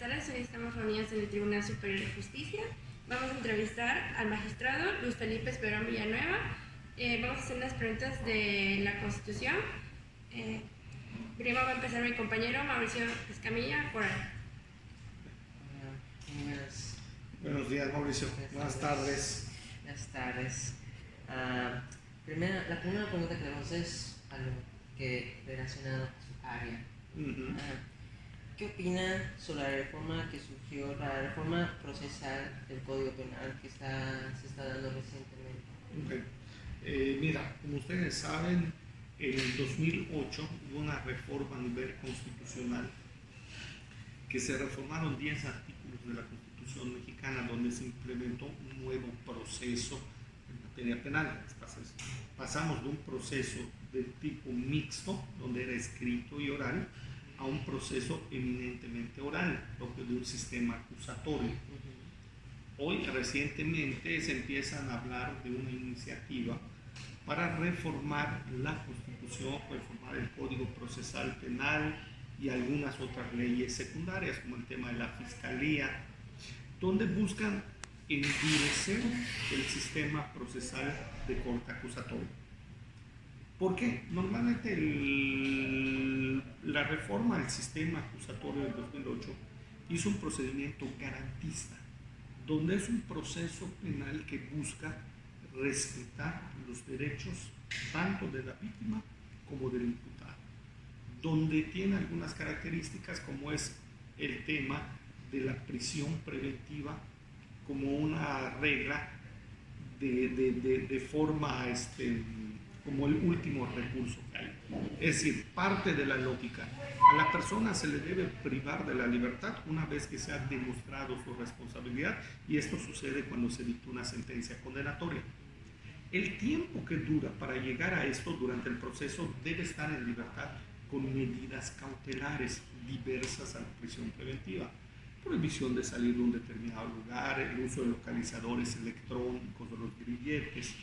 tardes. Hoy estamos reunidos en el Tribunal Superior de Justicia. Vamos a entrevistar al magistrado Luis Felipe Esperón Villanueva. Vamos a hacer unas preguntas de la Constitución. Primero va a empezar mi compañero Mauricio Escamilla por ahí. Buenos días, Mauricio. Buenas tardes. Buenas tardes. La primera pregunta que tenemos es algo que relacionado a su área. ¿Qué opina sobre la reforma que surgió, la reforma procesal del Código Penal que se está dando recientemente? Mira, como ustedes saben, en el 2008 hubo una reforma a nivel constitucional que se reformaron 10 artículos de la Constitución mexicana donde se implementó un nuevo proceso en materia penal. Pasamos de un proceso de tipo mixto, donde era escrito y oral, a un proceso eminentemente oral, propio de un sistema acusatorio. Hoy, recientemente, se empiezan a hablar de una iniciativa para reformar la Constitución, reformar el Código Procesal Penal y algunas otras leyes secundarias, como el tema de la Fiscalía, donde buscan endurecer el sistema procesal de corte acusatorio. ¿Por qué? Normalmente la reforma al sistema acusatorio del 2008 hizo un procedimiento garantista, donde es un proceso penal que busca respetar los derechos tanto de la víctima como del imputado, donde tiene algunas características como es el tema de la prisión preventiva como una regla de forma como el último recurso que hay. Es decir, parte de la lógica. A la persona se le debe privar de la libertad una vez que se ha demostrado su responsabilidad, y esto sucede cuando se dicta una sentencia condenatoria. El tiempo que dura para llegar a esto durante el proceso debe estar en libertad con medidas cautelares diversas a la prisión preventiva. Prohibición de salir de un determinado lugar, el uso de localizadores electrónicos de los grilletes,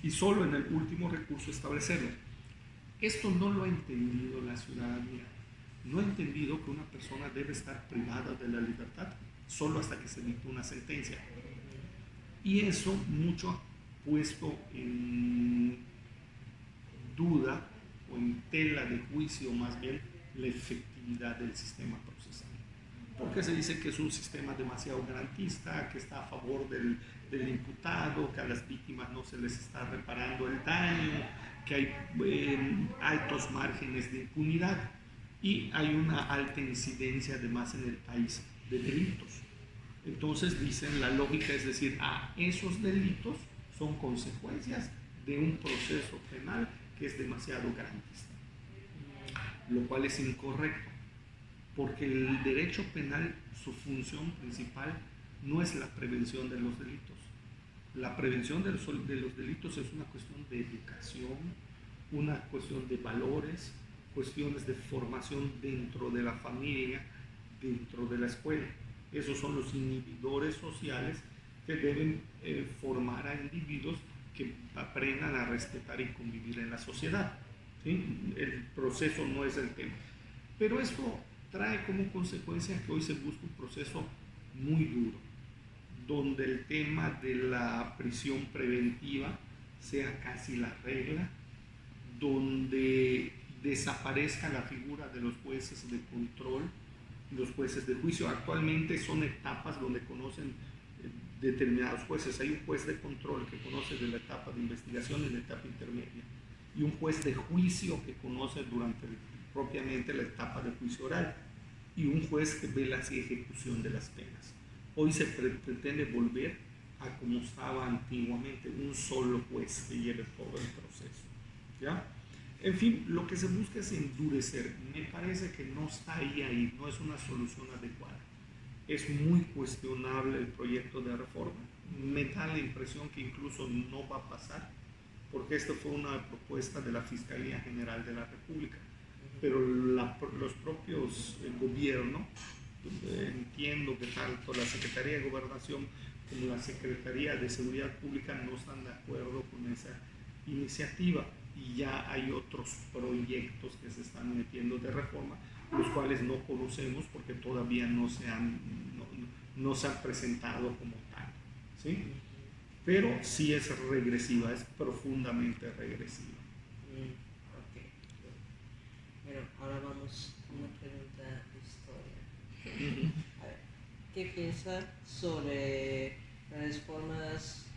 y solo en el último recurso establecerlo. Esto no lo ha entendido la ciudadanía. No ha entendido que una persona debe estar privada de la libertad solo hasta que se dicte una sentencia. Y eso mucho ha puesto en duda o en tela de juicio más bien la efectividad del sistema procesal. Porque se dice que es un sistema demasiado garantista, que está a favor del imputado, que a las víctimas no se les está reparando el daño, que hay altos márgenes de impunidad y hay una alta incidencia además en el país de delitos. Entonces dicen, la lógica es decir, esos delitos son consecuencias de un proceso penal que es demasiado garantista, lo cual es incorrecto, porque el derecho penal, su función principal no es la prevención de los delitos. La prevención de los delitos es una cuestión de educación, una cuestión de valores, cuestiones de formación dentro de la familia, dentro de la escuela. Esos son los inhibidores sociales que deben formar a individuos que aprendan a respetar y convivir en la sociedad. ¿Sí? El proceso no es el tema. Pero esto trae como consecuencia que hoy se busca un proceso muy duro, donde el tema de la prisión preventiva sea casi la regla, donde desaparezca la figura de los jueces de control, los jueces de juicio. Actualmente son etapas donde conocen determinados jueces. Hay un juez de control que conoce de la etapa de investigación y la etapa intermedia, y un juez de juicio que conoce propiamente la etapa de juicio oral, y un juez que ve la ejecución de las penas. Hoy se pretende volver a como estaba antiguamente, un solo juez que lleve todo el proceso, ¿ya? En fin, lo que se busca es endurecer. Me parece que no está ahí, no es una solución adecuada. Es muy cuestionable el proyecto de reforma. Me da la impresión que incluso no va a pasar, porque esto fue una propuesta de la Fiscalía General de la República. Pero los propios gobiernos, entiendo que tanto la Secretaría de Gobernación como la Secretaría de Seguridad Pública no están de acuerdo con esa iniciativa, y ya hay otros proyectos que se están metiendo de reforma los cuales no conocemos porque todavía no se han presentado como tal, ¿sí? Pero sí es regresiva, es profundamente regresiva. Ok. Bueno, ahora vamos a una pregunta de historia. A ver, ¿qué piensa sobre las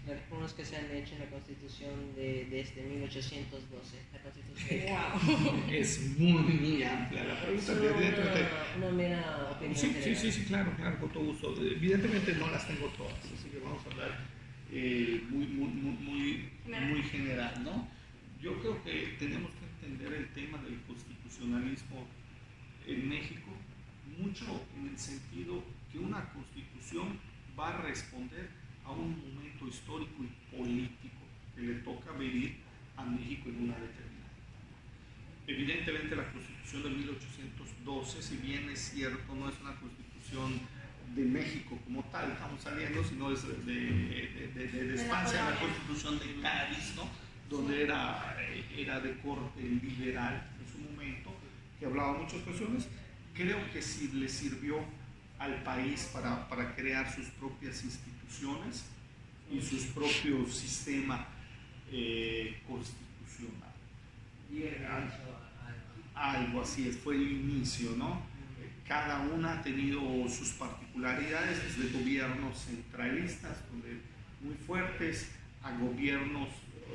reformas que se han hecho en la Constitución desde 1812? La Constitución. Wow. Es muy amplia la pregunta. Solo una mera opinión Sí, general. sí, claro, con todo gusto. Evidentemente no las tengo todas, así que vamos a hablar muy general, ¿no? Yo creo que tenemos que entender el tema del constitucionalismo en México mucho en el sentido que una constitución va a responder a un momento histórico y político que le toca vivir a México en una determinada etapa. Evidentemente la constitución de 1812, si bien es cierto, no es una constitución de México como tal, estamos saliendo, sino es de España, la constitución de Cádiz, ¿no? Donde era de corte liberal en su momento, que hablaba muchas cuestiones. Creo que sí le sirvió al país para crear sus propias instituciones y sus propios sistemas constitucional. Algo así es, fue el inicio, ¿no? Cada una ha tenido sus particularidades, desde gobiernos centralistas, muy fuertes, a gobiernos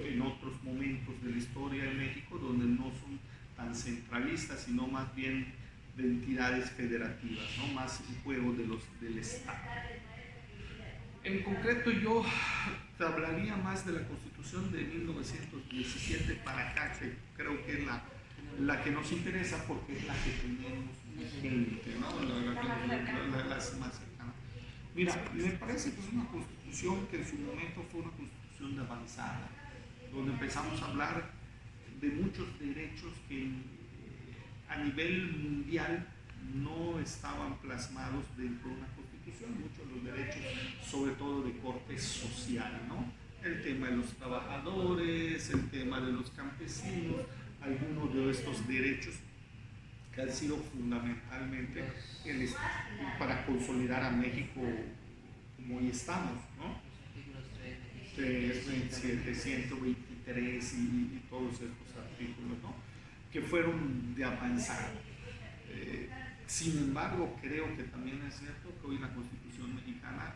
en otros momentos de la historia de México, donde no son tan centralistas, sino más bien de entidades federativas, ¿no? Más un juego del Estado. En concreto, yo te hablaría más de la Constitución de 1917 para acá, que creo que es la que nos interesa porque es la que tenemos vigente, ¿no? La más cercana. Mira, me parece que es una constitución que en su momento fue una constitución de avanzada, donde empezamos a hablar de muchos derechos que a nivel mundial no estaban plasmados dentro de una constitución, muchos de los derechos, sobre todo de corte social, ¿no? El tema de los trabajadores, el tema de los campesinos, algunos de estos derechos que han sido fundamentalmente para consolidar a México como hoy estamos, ¿no? 3, 27, 123 y todos estos artículos, ¿no? Que fueron de avanzada. Sin embargo, creo que también es cierto que hoy la Constitución mexicana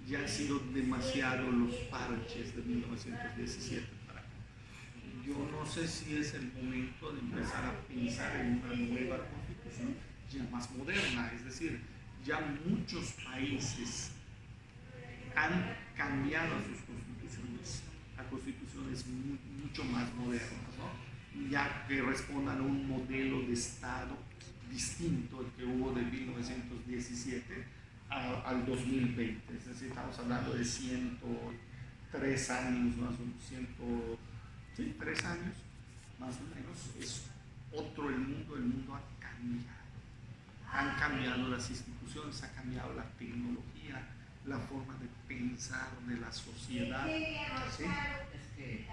ya han sido demasiado los parches de 1917 para acá. Yo no sé si es el momento de empezar a pensar en una nueva Constitución ya más moderna, es decir, ya muchos países han cambiado sus constituciones a constituciones mucho más modernas, ¿no? Ya que respondan a un modelo de Estado distinto al que hubo de 1917 al 2020, es decir, estamos hablando de 103 años más o menos, 3 años más o menos, es otro el mundo ha cambiado, han cambiado las instituciones, ha cambiado la tecnología, la forma de pensar de la sociedad, ¿sí? Es que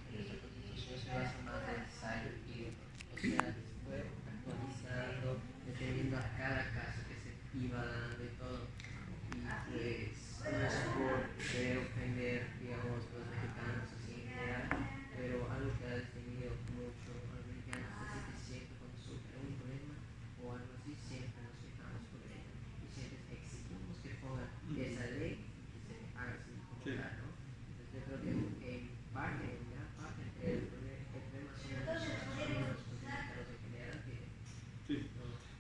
nuestra constitución se basa más en ensayo y o sea, fue actualizando, dependiendo a cada caso que se iba dando y todo. Y pues no es por querer ofender, digamos, los mexicanos así en general, pero algo que ha definido mucho a los mexicanos es que siempre cuando surge un problema o algo así, siempre nos quejamos por ello. Y siempre exigimos que pongan esa ley y que se haga así como tal, ¿no? Entonces yo creo que en gran parte, el problema son los mexicanos en general que Sí.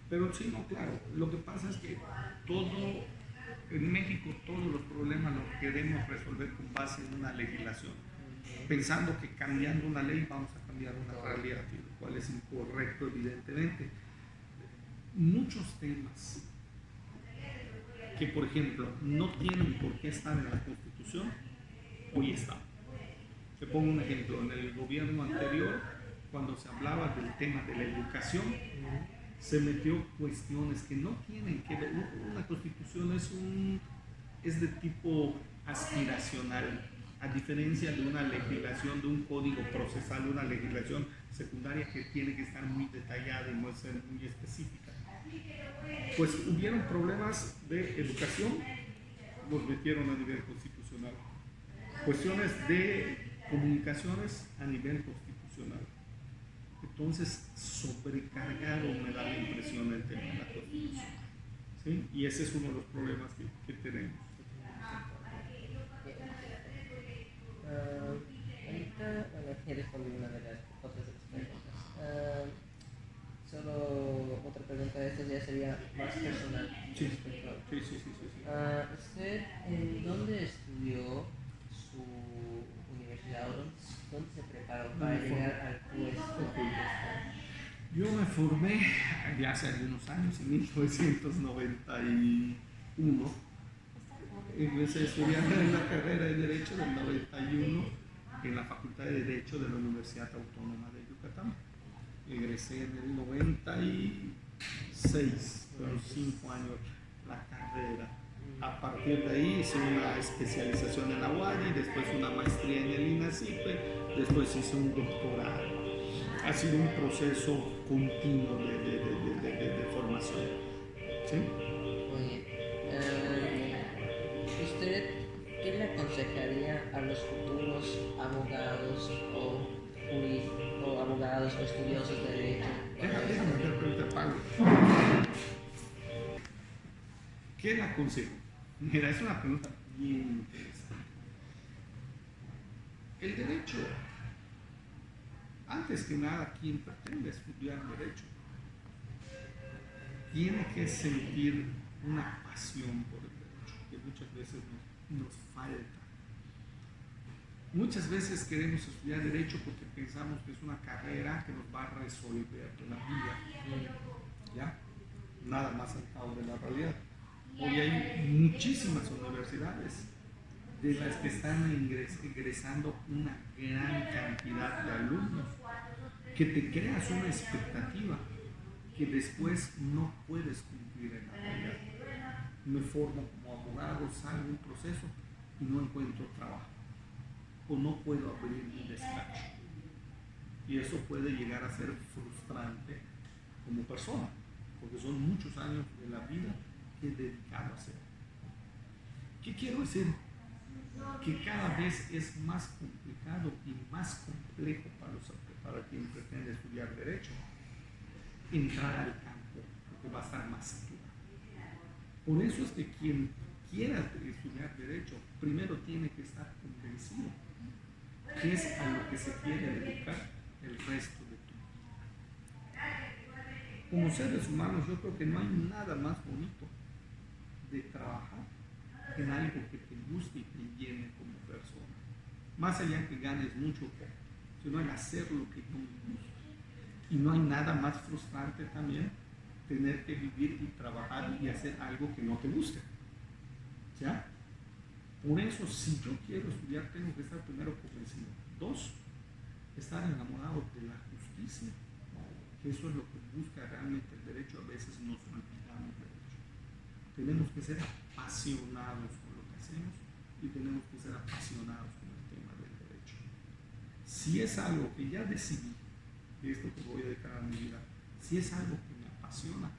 Pero sí, no, claro, lo que pasa es que en México todos los problemas los queremos resolver con base en una legislación, pensando que cambiando una ley vamos a cambiar una realidad, lo cual es incorrecto evidentemente. Muchos temas que, por ejemplo, no tienen por qué estar en la Constitución, hoy están. Te pongo un ejemplo, en el gobierno anterior, cuando se hablaba del tema de la educación, se metió cuestiones que no tienen que ver. Una constitución es de tipo aspiracional, a diferencia de una legislación, de un código procesal, una legislación secundaria que tiene que estar muy detallada y no ser muy específica. Pues hubieron problemas de educación, los metieron a nivel constitucional. Cuestiones de comunicaciones a nivel constitucional. Entonces sobrecargaron, me da la impresión, el tema de la Constitución. ¿Sí? Y ese es uno de los problemas que tenemos. Ahorita, bueno, ya respondí una de las otras preguntas. Solo otra pregunta, esta ya sería más personal. Sí, respecto a- sí. ¿Usted en dónde estudió su universidad o dónde se preparó para llegar al puesto que está? Yo me formé ya hace algunos años, en 1991. Empecé a estudiar en la carrera de Derecho del 91 en la Facultad de Derecho de la Universidad Autónoma de Yucatán. Egresé en el 96, fueron 5 años la carrera. A partir de ahí hice una especialización en la UADY, después una maestría en el INACIPE, después hice un doctorado. Ha sido un proceso continuo de formación. ¿Sí? Oye, ¿usted qué le aconsejaría a los futuros abogados o abogados o estudiosos de derecho? Déjame hacer pregunta, Pablo. ¿Qué le aconsejo? Mira, es una pregunta bien interesante. El derecho, antes que nada, quien pretende estudiar derecho tiene que sentir una pasión por el derecho, que muchas veces nos falta. Muchas veces queremos estudiar derecho porque pensamos que es una carrera que nos va a resolver la vida. ¿Ya? Nada más alejado de la realidad. Hoy hay muchísimas universidades de las que están ingresando una gran cantidad de alumnos, que te creas una expectativa que después no puedes cumplir en la realidad. Me formo como abogado, salgo un proceso y no encuentro trabajo, o no puedo abrir mi despacho. Y eso puede llegar a ser frustrante como persona, porque son muchos años de la vida que he dedicado a hacer. ¿Qué quiero decir? Que cada vez es más complicado y más complejo para quien pretende estudiar derecho entrar al campo, porque va a estar más saturado. Por eso es que quien quiera estudiar derecho primero tiene que estar convencido que es a lo que se quiere dedicar el resto de tu vida. Como seres humanos, yo creo que no hay nada más bonito de trabajar en algo que te guste y te llene como persona. Más allá que ganes mucho o poco, sino en hacer lo que no me gusta. Y no hay nada más frustrante también tener que vivir y trabajar y hacer algo que no te guste. ¿Ya? Por eso, si yo quiero estudiar, tengo que estar primero convencido. 2, estar enamorado de la justicia, que eso es lo que busca realmente el derecho. A veces nos olvidamos del derecho. Tenemos que ser apasionados con lo que hacemos y tenemos que ser apasionados con el tema del derecho. Si es algo que ya decidí, esto que voy a dedicar a mi vida, si es algo que me apasiona,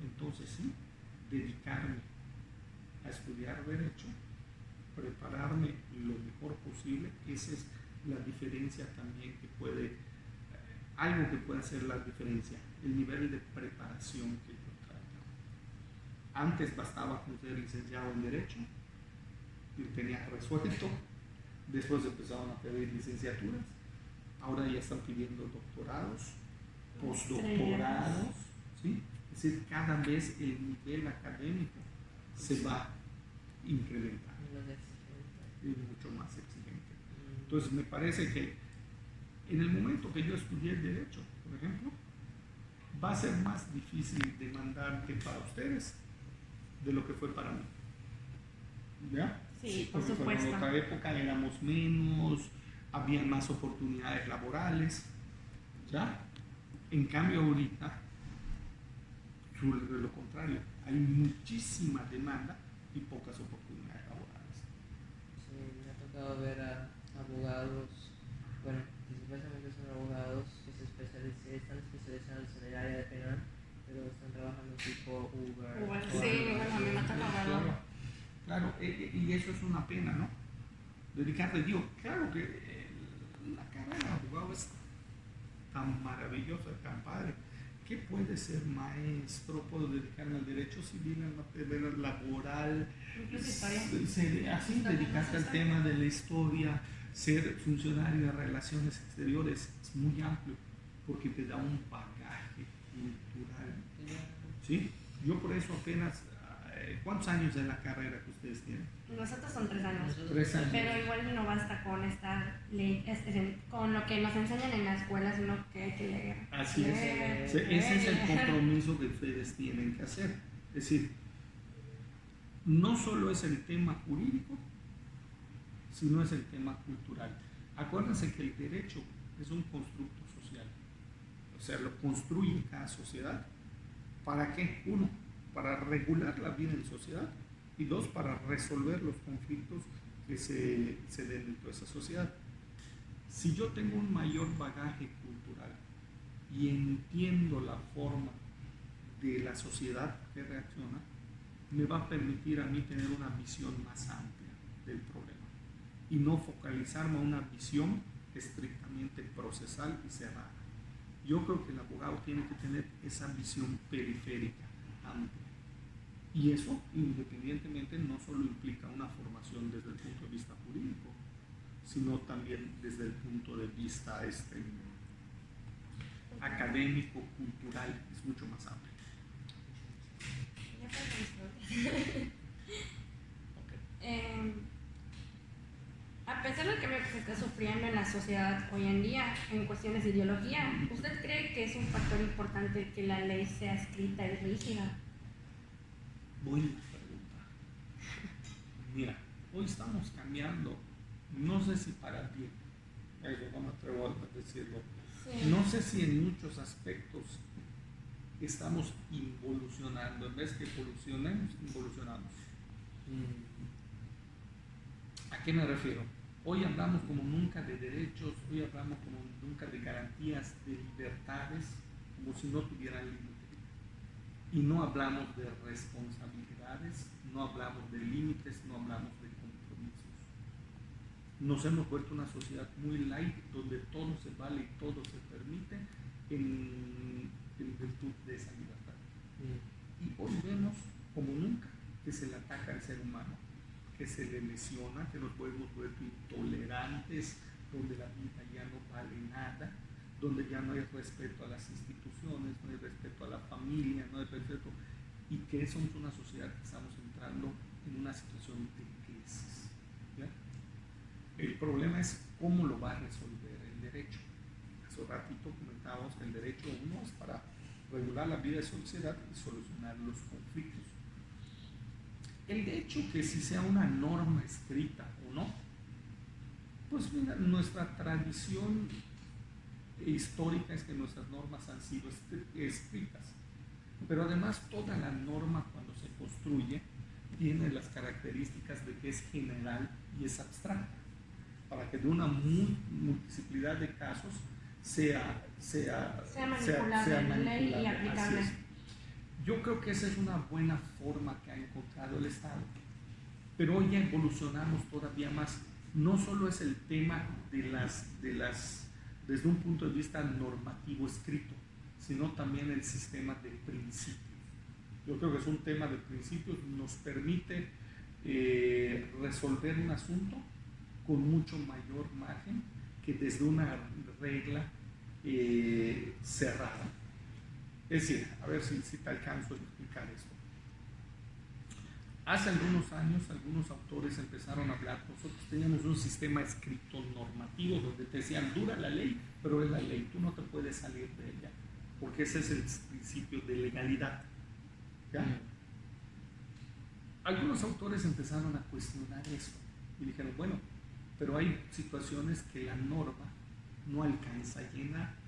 entonces sí, dedicarme a estudiar derecho, prepararme lo mejor posible. Esa es la diferencia también que puede, algo que puede hacer la diferencia, el nivel de preparación que yo traigo. Antes bastaba con ser licenciado en derecho y tenía resuelto. Después empezaron a pedir licenciaturas. Ahora ya están pidiendo doctorados, postdoctorados, ¿sí? Es decir, cada vez el nivel académico se va incrementando. Y mucho más exigente. Entonces me parece que en el momento que yo estudié el derecho, por ejemplo, va a ser más difícil demandante para ustedes de lo que fue para mí. ¿Ya? Sí, por Porque supuesto. en otra época éramos menos, había más oportunidades laborales. ¿Ya? En cambio ahorita, lo contrario, hay muchísima demanda y pocas oportunidades laborales. Sí, me ha tocado ver a abogados, bueno, que supuestamente son abogados que se están especializados en el área de penal, pero están trabajando tipo Uber. Igual, sí, bueno, a mí me ha tocado. Claro, y eso es una pena, ¿no? Dedicarle, digo, claro que la carrera de abogado es tan maravillosa, tan padre. ¿Qué puede ser maestro? Puedo dedicarme al derecho civil, al laboral, Incluso historia. así dedicarse al tema de la historia, ser funcionario de relaciones exteriores, es muy amplio, porque te da un bagaje cultural. ¿Sí? Yo por eso apenas, ¿cuántos años de la carrera que ustedes tienen? Nosotros son 3 años. 3 años. Pero igual no basta con estar con lo que nos enseñan en la escuela, sino que hay que leer. Así es. Ese es el compromiso que ustedes tienen que hacer. Es decir, no solo es el tema jurídico, sino es el tema cultural. Acuérdense que el derecho es un constructo social. O sea, lo construye cada sociedad. ¿Para qué? Uno, para regular la vida en sociedad. Y dos, para resolver los conflictos que se den dentro de esa sociedad. Si yo tengo un mayor bagaje cultural y entiendo la forma de la sociedad que reacciona, me va a permitir a mí tener una visión más amplia del problema y no focalizarme en una visión estrictamente procesal y cerrada. Yo creo que el abogado tiene que tener esa visión periférica, amplia. Y eso, independientemente, no solo implica una formación desde el punto de vista jurídico, sino también desde el punto de vista académico, cultural, es mucho más amplio. A pesar del cambio que se está sufriendo en la sociedad hoy en día en cuestiones de ideología, ¿usted cree que es un factor importante que la ley sea escrita y rígida? Buena pregunta. Mira, hoy estamos cambiando, no sé si para bien, eso no me atrevo a decirlo, Sí. no sé si en muchos aspectos estamos involucionando, en vez que evolucionemos, involucionamos. ¿A qué me refiero? Hoy hablamos como nunca de derechos, hoy hablamos como nunca de garantías, de libertades, como si no tuvieran límite. Y no hablamos de responsabilidades, no hablamos de límites, no hablamos de compromisos. Nos hemos vuelto una sociedad muy light, donde todo se vale y todo se permite en virtud de esa libertad. Y hoy vemos como nunca que se le ataca al ser humano, que se le lesiona, que nos podemos volver intolerantes, donde la vida ya no vale nada, donde ya no hay respeto a las instituciones, no hay respeto a la familia, no hay respeto, y que somos una sociedad que estamos entrando en una situación de crisis. ¿Ya? El problema es cómo lo va a resolver el derecho. Hace ratito comentábamos que el derecho uno es para regular la vida de sociedad y solucionar los conflictos. El hecho que si sea una norma escrita o no, pues mira, nuestra tradición histórica es que nuestras normas han sido escritas, pero además toda la norma cuando se construye tiene las características de que es general y es abstracta, para que de una multiplicidad de casos sea manipulable la ley y aplicable. Yo creo que esa es una buena forma que ha encontrado el Estado, pero hoy ya evolucionamos todavía más. No solo es el tema desde un punto de vista normativo escrito, sino también el sistema de principios. Yo creo que es un tema de principios, nos permite resolver un asunto con mucho mayor margen que desde una regla cerrada. Es decir, a ver si te alcanzo a explicar esto. Hace algunos años, algunos autores empezaron a hablar, nosotros teníamos un sistema escrito normativo donde te decían, dura la ley, pero es la ley, tú no te puedes salir de ella, porque ese es el principio de legalidad. ¿Ya? Algunos autores empezaron a cuestionar eso y dijeron, bueno, pero hay situaciones que la norma no alcanza a llenar,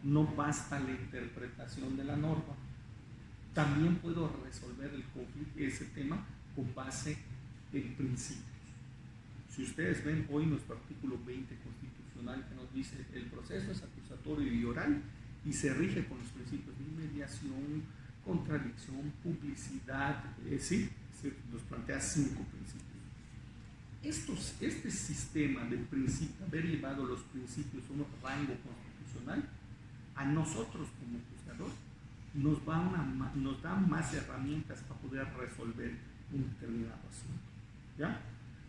no basta la interpretación de la norma. También puedo resolver ese tema con base en principios. Si ustedes ven hoy nuestro artículo 20 constitucional que nos dice el proceso es acusatorio y oral y se rige con los principios de inmediación, contradicción, publicidad, sí, nos plantea 5 principios. Este sistema de principio, haber llevado los principios a un rango constitucional, a nosotros como juzgador nos da más herramientas para poder resolver un determinado asunto. ¿Ya?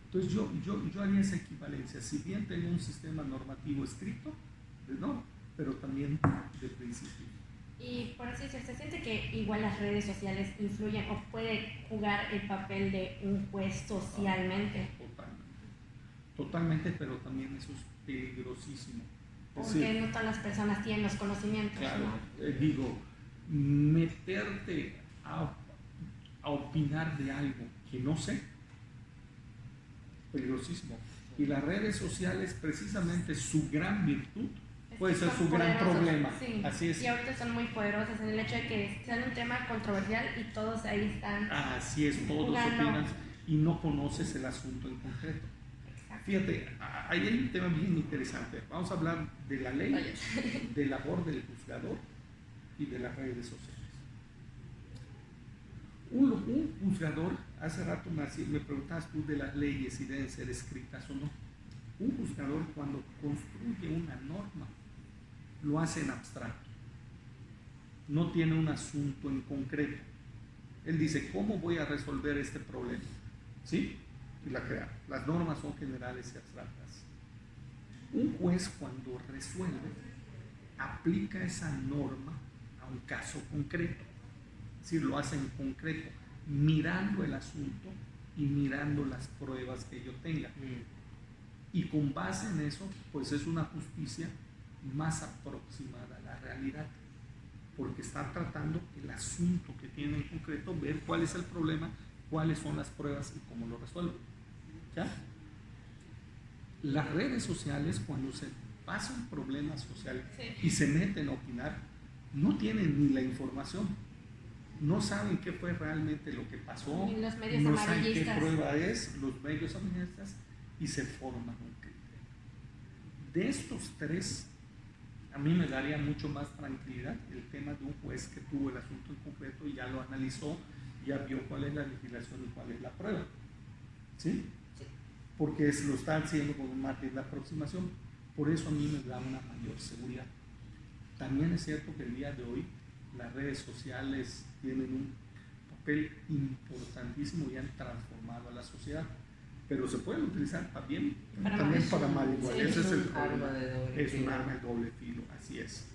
Entonces yo haría esa equivalencia, si bien tengo un sistema normativo escrito, ¿no? Pero también de principios. Y por así decirlo, ¿se siente que igual las redes sociales influyen o puede jugar el papel de un juez socialmente? Totalmente, pero también eso es peligrosísimo. Porque no todas las personas tienen los conocimientos. Claro, ¿no? Digo, meterte a opinar de algo que no sé, peligrosísimo. Y las redes sociales, precisamente su gran virtud, puede ser su gran problema. Sí. Así es. Y ahorita son muy poderosas en el hecho de que sea un tema controversial y todos ahí están. Así es, todos jugando. opinan y no conoces el asunto en concreto. Exacto. Fíjate, ahí hay un tema bien interesante. Vamos a hablar de la ley, de la labor del juzgador y de las redes sociales. Un juzgador, hace rato me preguntabas tú de las leyes si deben ser escritas o no. Un juzgador, cuando construye una norma, lo hace en abstracto, no tiene un asunto en concreto. Él dice, ¿cómo voy a resolver este problema? ¿Sí? Y la crea. Las normas son generales y abstractas. Un juez, cuando resuelve, aplica esa norma a un caso concreto. Es decir, lo hace en concreto, mirando el asunto y mirando las pruebas que yo tenga. Y con base en eso, pues es una justicia más aproximada a la realidad, porque está tratando el asunto que tiene en concreto, ver cuál es el problema, cuáles son las pruebas y cómo lo resuelve. ¿Ya? Las redes sociales, cuando se pasa un problema social y se meten a opinar, no tienen ni la información, no saben qué fue realmente lo que pasó, Y los medios no saben qué amarillistas. prueba es, los medios amarillistas, y se forman un criterio. De estos 3, a mí me daría mucho más tranquilidad el tema de un juez que tuvo el asunto en concreto y ya lo analizó, ya vio cuál es la legislación y cuál es la prueba. ¿Sí? Porque lo está haciendo con un margen de aproximación. Por eso a mí me da una mayor seguridad. También es cierto que el día de hoy las redes sociales tienen un papel importantísimo y han transformado a la sociedad, pero se pueden utilizar para bien, también para mal. Igual. Sí, Ese es el arma problema. de doble Es un filo. arma de doble filo, así es.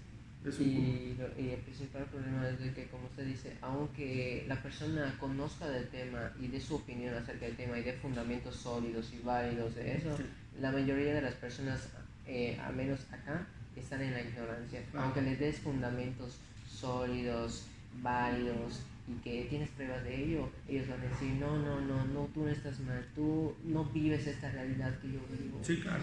Y el principal problema es de que, como usted dice, aunque la persona conozca del tema y dé su opinión acerca del tema y dé fundamentos sólidos y válidos de eso, Sí. la mayoría de las personas, al menos acá, están en la ignorancia. Claro. Aunque les des fundamentos sólidos, válidos y que tienes pruebas de ello, ellos van a decir, no, tú no estás mal, tú no vives esta realidad que yo vivo. Sí, claro.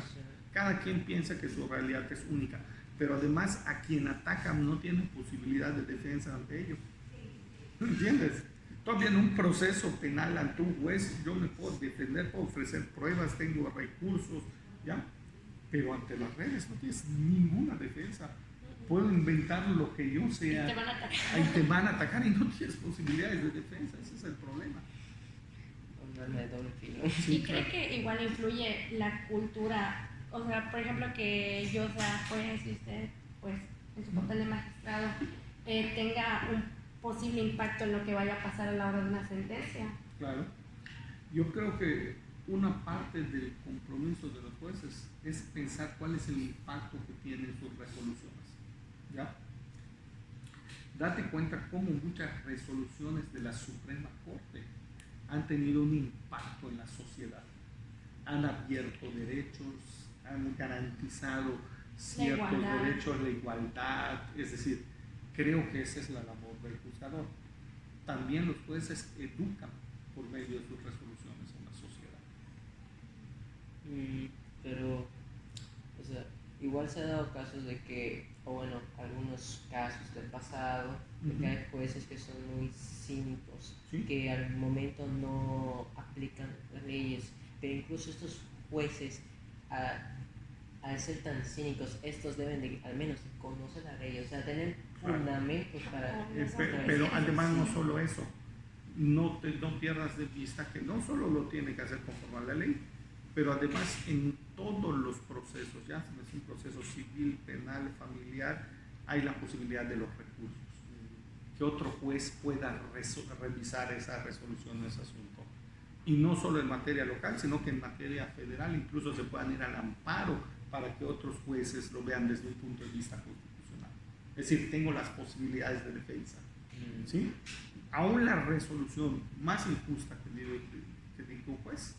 Cada quien piensa que su realidad es única, pero además a quien atacan no tiene posibilidad de defensa ante ello. ¿Entiendes? Todavía en un proceso penal ante un juez yo me puedo defender, puedo ofrecer pruebas, tengo recursos, ¿ya? Pero ante las redes no tienes ninguna defensa. Puedo inventar lo que yo sea. Y te van a atacar. Ahí te van a atacar y no tienes posibilidades de defensa. Ese es el problema. Un arma de doble filo. ¿Y cree que igual influye la cultura? O sea, por ejemplo, que yo sea juez y usted, pues, en su papel de magistrado, tenga un posible impacto en lo que vaya a pasar a la hora de una sentencia. Claro. Yo creo que una parte del compromiso de los jueces es pensar cuál es el impacto que tienen sus resoluciones. ¿Ya? Date cuenta cómo muchas resoluciones de la Suprema Corte han tenido un impacto en la sociedad. Han abierto derechos, han garantizado ciertos derechos, la igualdad. Es decir, creo que esa es la labor del juzgador. También los jueces educan por medio de sus resoluciones en la sociedad. Pero, o sea, igual se ha dado casos de que, o bueno, algunos casos del pasado, de que hay jueces que son muy cínicos, ¿Sí? que al momento no aplican las leyes, pero incluso estos jueces al ser tan cínicos, estos deben de al menos conocer la ley, o sea, tener fundamentos para... Pero además no solo eso, no pierdas de vista que no solo lo tiene que hacer conforme a la ley, pero además en todos los procesos, ya sea un proceso civil, penal, familiar, hay la posibilidad de los recursos. Que otro juez pueda revisar esa resolución de ese asunto. Y no solo en materia local, sino que en materia federal incluso se puedan ir al amparo para que otros jueces lo vean desde un punto de vista constitucional. Es decir, tengo las posibilidades de defensa. ¿Sí? Aún la resolución más injusta que diga un juez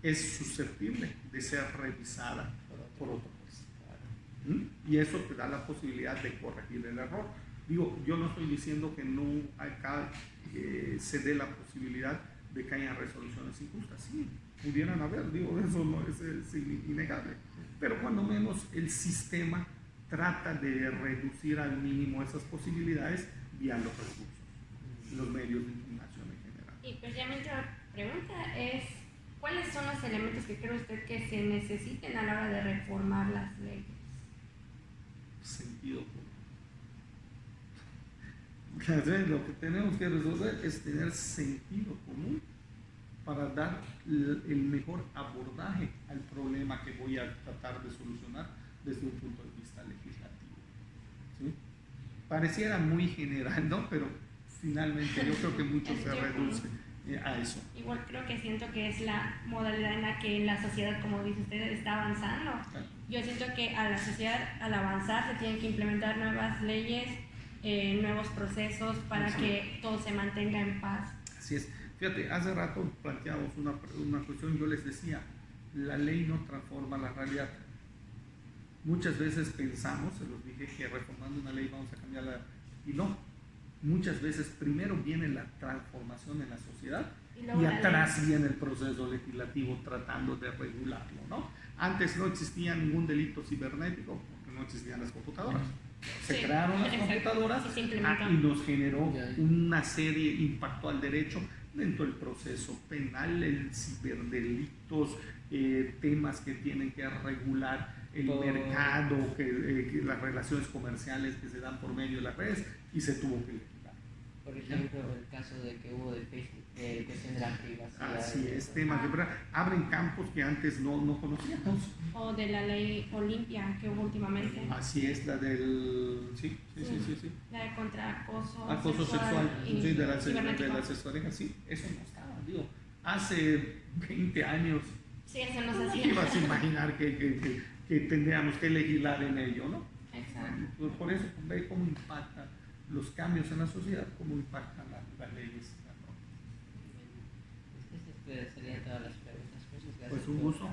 es susceptible de ser revisada por otro juez. Y eso te da la posibilidad de corregir el error. Digo, yo no estoy diciendo que no acá se dé la posibilidad de que haya resoluciones injustas. Sí, pudieran haber, digo, eso no es innegable. Pero cuando menos el sistema trata de reducir al mínimo esas posibilidades vía los recursos, los medios de impugnación en general. Y pues ya mi otra pregunta es, ¿cuáles son los elementos que cree usted que se necesiten a la hora de reformar las leyes? Sentido común. Lo que tenemos que resolver es tener sentido común para dar el mejor abordaje al problema que voy a tratar de solucionar desde un punto de vista legislativo. ¿Sí? Pareciera muy general, ¿no? Pero finalmente yo creo que mucho se reduce a eso. Igual creo que siento que es la modalidad en la que la sociedad, como dice usted, está avanzando. Claro. Yo siento que a la sociedad, al avanzar, se tienen que implementar nuevas leyes, nuevos procesos para que todo se mantenga en paz. Así es. Fíjate, hace rato planteamos una cuestión, yo les decía, la ley no transforma la realidad. Muchas veces pensamos, se los dije, que reformando una ley vamos a cambiarla, y no. Muchas veces primero viene la transformación en la sociedad y atrás viene el proceso legislativo tratando de regularlo, ¿no? Antes no existía ningún delito cibernético porque no existían las computadoras. Se crearon las computadoras y nos generó una serie, impactó al derecho dentro del proceso penal, el ciberdelitos, temas que tienen que regular el mercado, las relaciones comerciales que se dan por medio de las redes, y se tuvo que legislar. Por ejemplo, el caso de que hubo de Facebook, cuestión de la privacidad. Así es, temas de abren campos que antes no conocíamos. O de la ley Olimpia que hubo últimamente. Así es, la del... Sí. La de contra acoso sexual y sí, de las exparejas, sí, eso no estaba, digo, hace 20 años. Sí, eso no se ¿Cómo hacía. te ibas a imaginar que tendríamos que legislar en ello, no? Exacto. Por eso ve cómo impactan los cambios en la sociedad, cómo impactan las leyes. Estas serían todas las preguntas. Muchas gracias. Pues un gusto.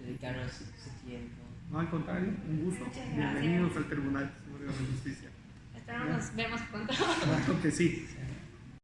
Dedicarnos su tiempo. No, al contrario, un gusto. Muchas gracias. Bienvenidos al Tribunal Superior de Justicia. Esperamos nos vemos pronto. Claro que sí.